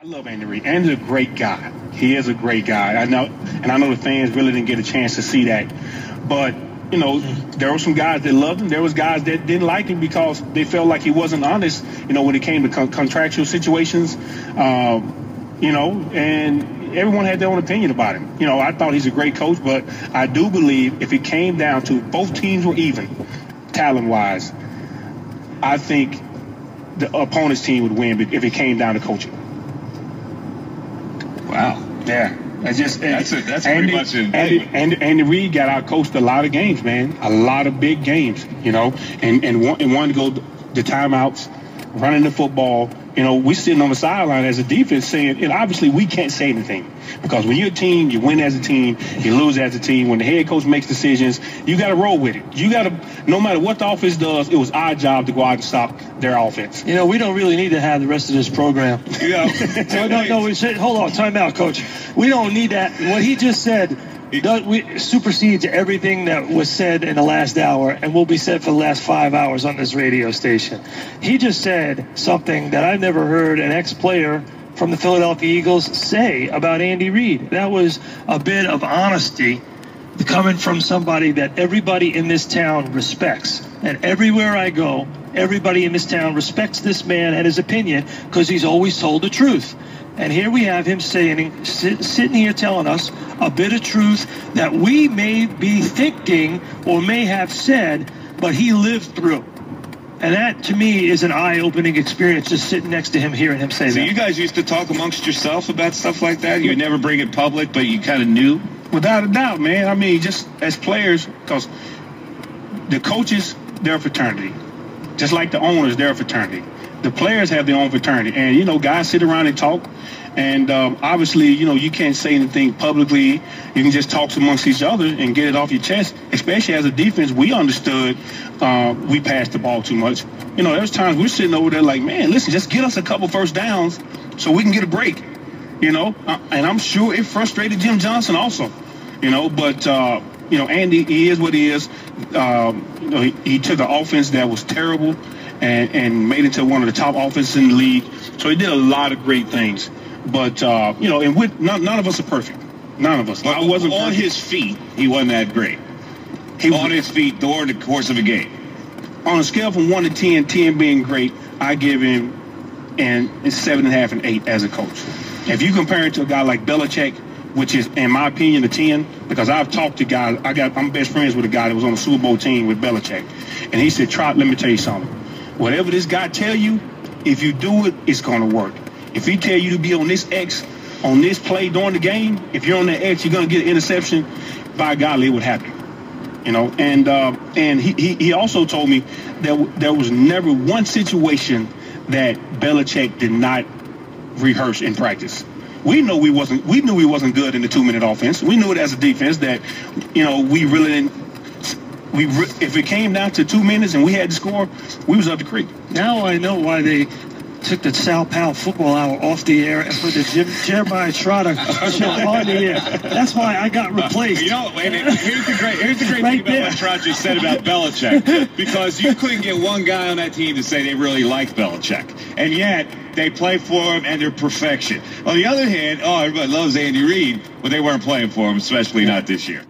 I love Andy Reid. Andy's a great guy. He is a great guy. I know the fans really didn't get a chance to see that. But, you know, there were some guys that loved him. There was guys that didn't like him because they felt like he wasn't honest, you know, when it came to contractual situations, you know, and everyone had their own opinion about him. You know, I thought he's a great coach, but I do believe if it came down to both teams were even, talent-wise, I think the opponent's team would win if it came down to coaching. Wow. Yeah. That's pretty much an Andy Reid got out-coached a lot of games, man. A lot of big games, you know, and wanted to go the timeouts, running the football. You know, we sitting on the sideline as a defense saying, and obviously we can't say anything because when you're a team, you win as a team, you lose as a team. When the head coach makes decisions, you got to roll with it. You got to, no matter what the offense does, it was our job to go out and stop their offense. You know, we don't really need to have the rest of this program. Yeah. Hold on, time out, Coach. We don't need that. What he just said supersedes everything that was said in the last hour and will be said for the last 5 hours on this radio station. He just said something that I've never heard an ex-player from the Philadelphia Eagles say about Andy Reid. That was a bit of honesty coming from somebody that everybody in this town respects. And everywhere I go, everybody in this town respects this man and his opinion because he's always told the truth. And here we have him sitting here telling us a bit of truth that we may be thinking or may have said, but he lived through. And that, to me, is an eye-opening experience just sitting next to him, hearing him say that. So you guys used to talk amongst yourself about stuff like that? You would never bring it public, but you kind of knew? Without a doubt, man. I mean, just as players, because the coaches, they're a fraternity. Just like the owners, they're a fraternity. The players have their own fraternity. And, you know, guys sit around and talk. And obviously, you know, you can't say anything publicly. You can just talk amongst each other and get it off your chest. Especially as a defense, we understood we passed the ball too much. You know, there's times we're sitting over there like, man, listen, just get us a couple first downs so we can get a break. You know, and I'm sure it frustrated Jim Johnson also. You know, but, you know, Andy, he is what he is. You know, he took an offense that was terrible and made it to one of the top offenses in the league. So he did a lot of great things. But, you know, and none of us are perfect. None of us. But I wasn't on perfect. his feet, he wasn't that great. On his feet during the course of a game. On a scale from 1 to 10, 10 being great, I give him and 7.5 and 8 as a coach. If you compare it to a guy like Belichick, which is, in my opinion, a 10, because I've talked to guys. I'm best friends with a guy that was on the Super Bowl team with Belichick. And he said, Trot, let me tell you something. Whatever this guy tell you, if you do it, it's going to work. If he tell you to be on this X, on this play during the game, if you're on that X, you're going to get an interception. By golly, it would happen. You know, and he also told me that there was never one situation that Belichick did not rehearse in practice. We knew we wasn't good in the 2-minute offense. We knew it as a defense that, you know, we really didn't. If it came down to 2 minutes and we had to score, we was up the creek. Now I know why they took the Sal Powell football hour off the air and put the Jeremiah Trotter show on the air. That's why I got replaced. You know, and here's the great thing about what Trotter just said about Belichick, because you couldn't get one guy on that team to say they really liked Belichick, and yet they play for him and they're perfection. On the other hand, everybody loves Andy Reid, but they weren't playing for him, especially not this year.